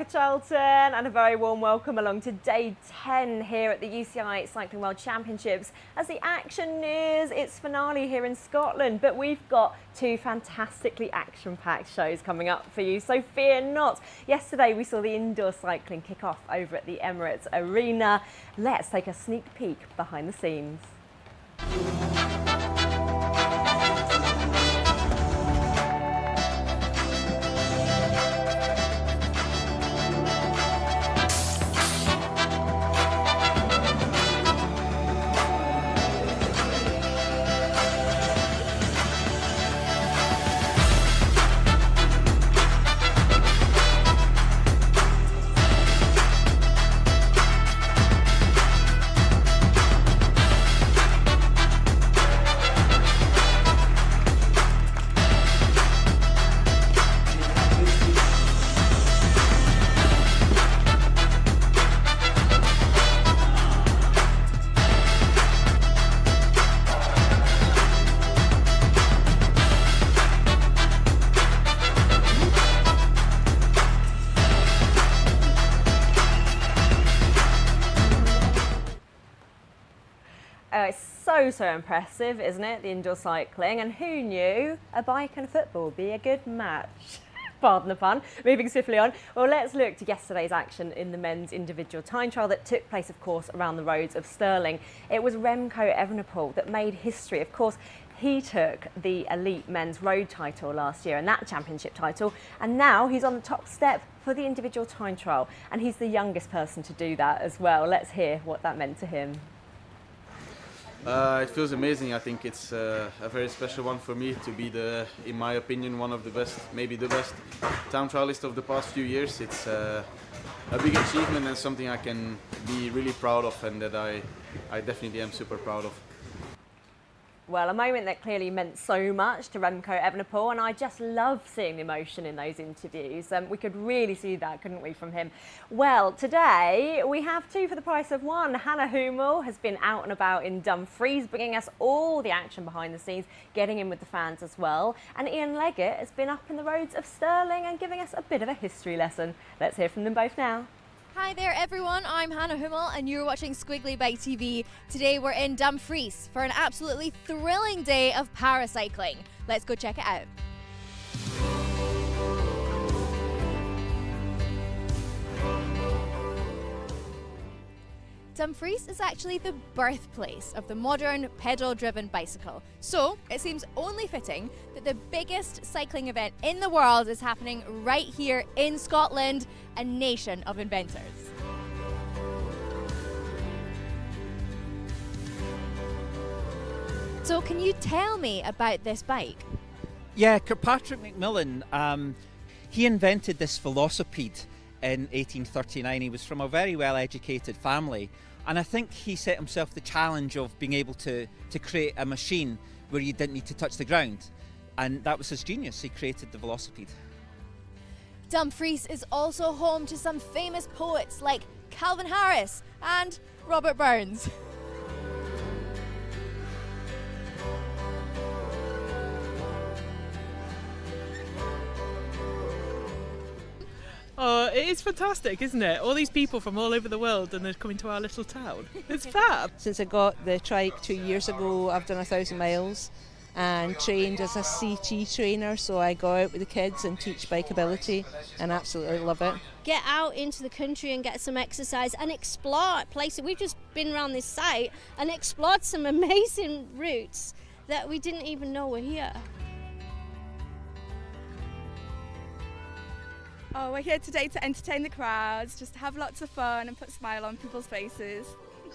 Rebecca Charlton, and a very warm welcome along to day 10 here at the UCI Cycling World Championships as the action nears its finale here in Scotland. But we've got two fantastically action-packed shows coming up for you, so fear not. Yesterday we saw the indoor cycling kick off over at the Emirates Arena. Let's take a sneak peek behind the scenes. It's so impressive, isn't it, the indoor cycling? And who knew a bike and a football would be a good match? Pardon the pun. Moving swiftly on. Well, let's look to yesterday's action in the men's individual time trial that took place, of course, around the roads of Stirling. It was Remco Evenepoel that made history. Of course, he took the elite men's road title last year and that championship title, and now he's on the top step for the individual time trial, and he's the youngest person to do that as well. Let's hear what that meant to him. It feels amazing. I think it's a very special one for me to be in my opinion, one of the best, maybe the best time trialist of the past few years. It's a big achievement and something I can be really proud of, and that I definitely am super proud of. Well, a moment that clearly meant so much to Remco Evenepoel, and I just love seeing the emotion in those interviews. We could really see that, couldn't we, from him? Well, today we have two for the price of one. Hannah Hummel has been out and about in Dumfries, bringing us all the action behind the scenes, getting in with the fans as well. And Ian Leggett has been up in the roads of Stirling and giving us a bit of a history lesson. Let's hear from them both now. Hi there everyone, I'm Hannah Hummel and you're watching Squiggly by TV. Today we're in Dumfries for an absolutely thrilling day of paracycling. Let's go check it out. Dumfries is actually the birthplace of the modern pedal-driven bicycle. So it seems only fitting that the biggest cycling event in the world is happening right here in Scotland, a nation of inventors. So can you tell me about this bike? Yeah, Kirkpatrick Macmillan, he invented this velocipede in 1839. He was from a very well-educated family, and I think he set himself the challenge of being able to create a machine where you didn't need to touch the ground, and that was his genius. He created the velocipede. Dumfries is also home to some famous poets like Calvin Harris and Robert Burns. Oh, it is fantastic, isn't it? All these people from all over the world and they're coming to our little town. It's fab. Since I got the trike 2 years ago, I've done 1,000 miles and trained as a CT trainer, so I go out with the kids and teach bikeability and absolutely love it. Get out into the country and get some exercise and explore places. We've just been around this site and explored some amazing routes that we didn't even know were here. Oh, we're here today to entertain the crowds, just to have lots of fun and put a smile on people's faces.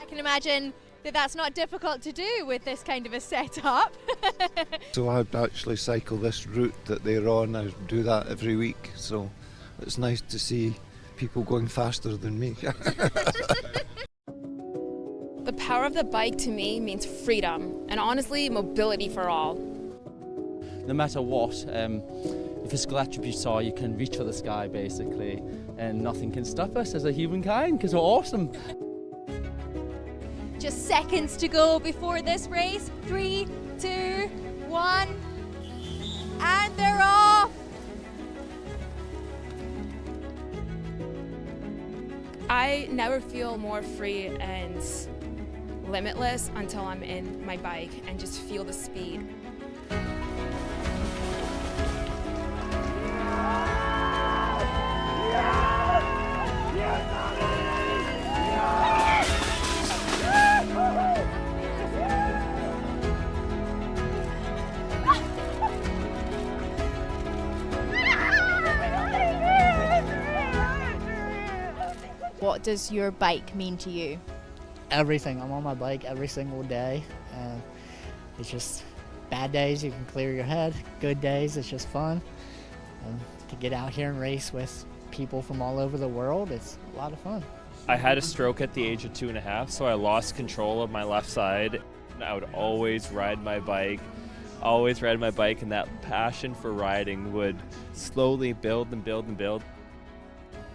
I can imagine that that's not difficult to do with this kind of a setup. So I actually cycle this route that they're on. I do that every week, so it's nice to see people going faster than me. The power of the bike to me means freedom and honestly mobility for all. No matter what, physical attributes are, you can reach for the sky basically, and nothing can stop us as a humankind because we're awesome. Just seconds to go before this race. 3, 2, 1, and they're off! I never feel more free and limitless until I'm in my bike and just feel the speed. What does your bike mean to you? Everything. I'm on my bike every single day. It's just bad days, you can clear your head. Good days, it's just fun. And to get out here and race with people from all over the world, it's a lot of fun. I had a stroke at the age of 2.5, so I lost control of my left side. I would always ride my bike, and that passion for riding would slowly build and build and build.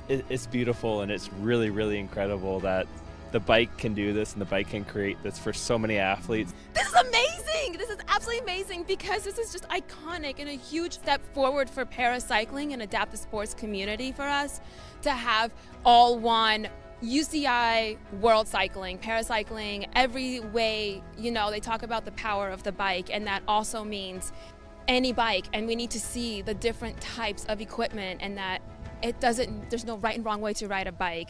It's beautiful, and it's really, really incredible that the bike can do this and the bike can create this for so many athletes. This is amazing! This is absolutely amazing because this is just iconic and a huge step forward for paracycling and adaptive sports community for us to have all one UCI World Cycling, paracycling, every way, you know, they talk about the power of the bike, and that also means any bike, and we need to see the different types of equipment, and that there's no right and wrong way to ride a bike.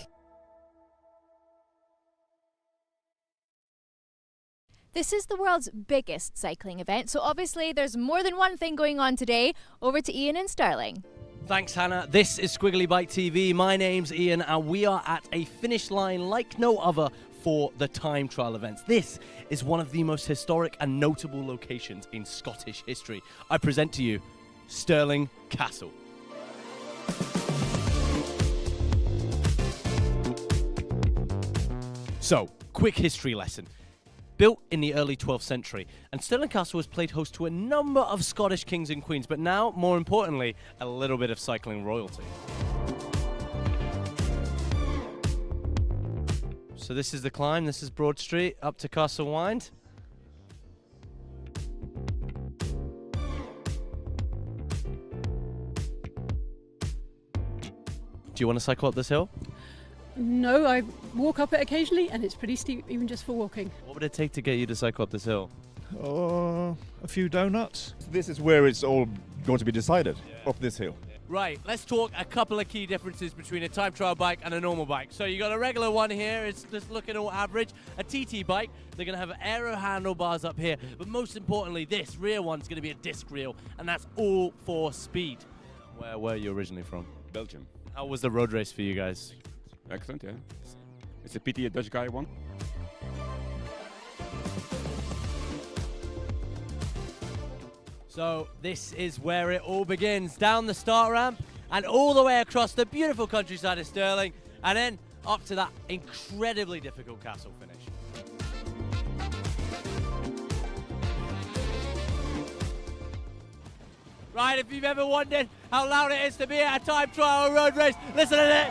This is the world's biggest cycling event, so obviously there's more than one thing going on today. Over to Ian and Sterling. Thanks, Hannah. This is Squiggly Bike TV. My name's Ian, and we are at a finish line like no other for the time trial events. This is one of the most historic and notable locations in Scottish history. I present to you Stirling Castle. So, quick history lesson. Built in the early 12th century, and Stirling Castle has played host to a number of Scottish kings and queens, but now, more importantly, a little bit of cycling royalty. So this is the climb, this is Broad Street, up to Castle Wynd. Do you want to cycle up this hill? No, I walk up it occasionally and it's pretty steep even just for walking. What would it take to get you to cycle up this hill? A few donuts. This is where it's all going to be decided, up this hill. Right, let's talk a couple of key differences between a time trial bike and a normal bike. So you got a regular one here, it's just looking all average. A TT bike, they're going to have aero handlebars up here, but most importantly, this rear one's going to be a disc reel, and that's all for speed. Where were you originally from? Belgium. How was the road race for you guys? Excellent, yeah. It's a pity a Dutch guy won. So this is where it all begins. Down the start ramp and all the way across the beautiful countryside of Stirling, and then up to that incredibly difficult castle finish. Right, if you've ever wondered how loud it is to be at a time trial or road race, listen to it.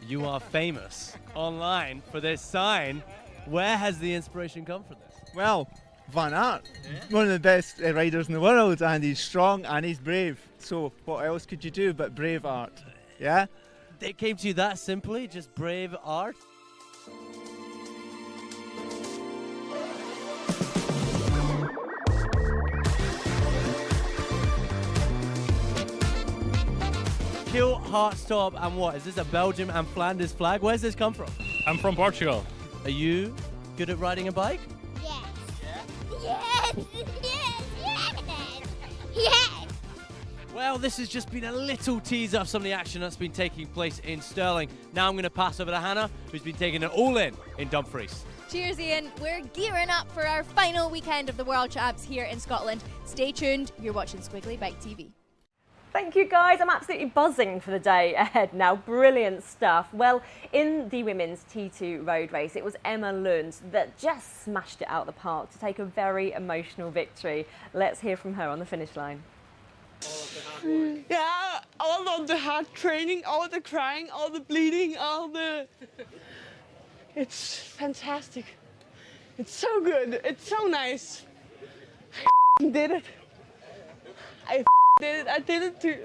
You are famous online for this sign. Where has the inspiration come from this? Well, Van Aert, one of the best riders in the world, and he's strong and he's brave. So what else could you do but brave art? Yeah? It came to you that simply, just brave art? Kill, heart, stop, and what? Is this a Belgium and Flanders flag? Where's this come from? I'm from Portugal. Are you good at riding a bike? Yes. Yes. Yes. Yes. Yes. Well, this has just been a little teaser of some of the action that's been taking place in Stirling. Now I'm going to pass over to Hannah, who's been taking it all in Dumfries. Cheers, Ian. We're gearing up for our final weekend of the World Champs here in Scotland. Stay tuned. You're watching Squiggly Bike TV. Thank you, guys. I'm absolutely buzzing for the day ahead now. Brilliant stuff. Well, in the women's T2 road race, it was Emma Lund that just smashed it out of the park to take a very emotional victory. Let's hear from her on the finish line. Yeah, all of the hard training, all the crying, all the bleeding, It's fantastic. It's so good. It's so nice. I did it. I I did it too.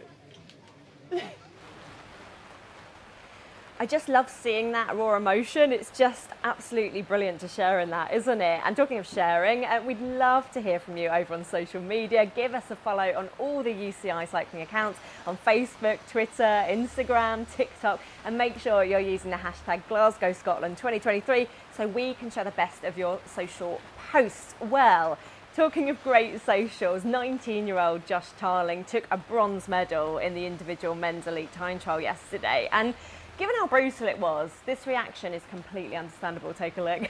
I just love seeing that raw emotion. It's just absolutely brilliant to share in that, isn't it? And talking of sharing, we'd love to hear from you over on social media. Give us a follow on all the UCI cycling accounts on Facebook, Twitter, Instagram, TikTok, and make sure you're using the hashtag Glasgow Scotland 2023 so we can share the best of your social posts. Well, talking of great socials, 19-year-old Josh Tarling took a bronze medal in the individual men's elite time trial yesterday. And given how brutal it was, this reaction is completely understandable. Take a look.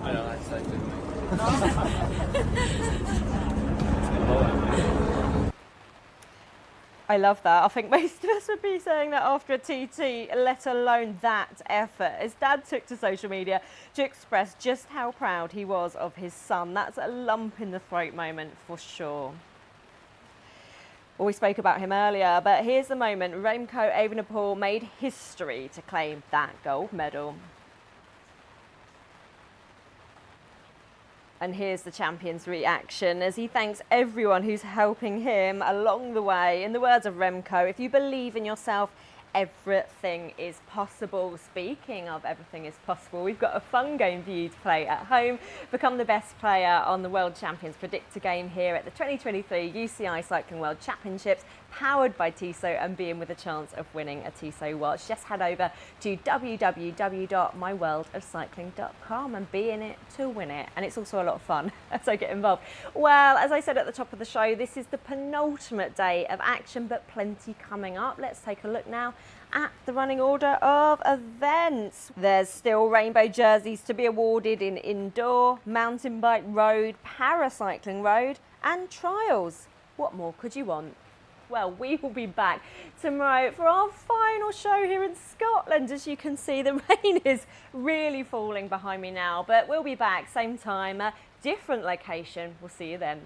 I know, that's so good. I love that. I think most of us would be saying that after a TT, let alone that effort. His dad took to social media to express just how proud he was of his son. That's a lump in the throat moment for sure. Well, we spoke about him earlier, but here's the moment. Remco Evenepoel made history to claim that gold medal. And here's the champion's reaction as he thanks everyone who's helping him along the way. In the words of Remco, if you believe in yourself, everything is possible. Speaking of everything is possible, we've got a fun game for you to play at home. Become the best player on the World Champions Predictor game here at the 2023 UCI Cycling World Championships, powered by Tissot, and be in with a chance of winning a Tissot watch. Just head over to www.myworldofcycling.com and be in it to win it. And it's also a lot of fun, so get involved. Well, as I said at the top of the show, this is the penultimate day of action, but plenty coming up. Let's take a look now at the running order of events. There's still rainbow jerseys to be awarded in indoor, mountain bike road, paracycling road and trials. What more could you want? Well, we will be back tomorrow for our final show here in Scotland. As you can see, the rain is really falling behind me now, but we'll be back same time, different location. We'll see you then.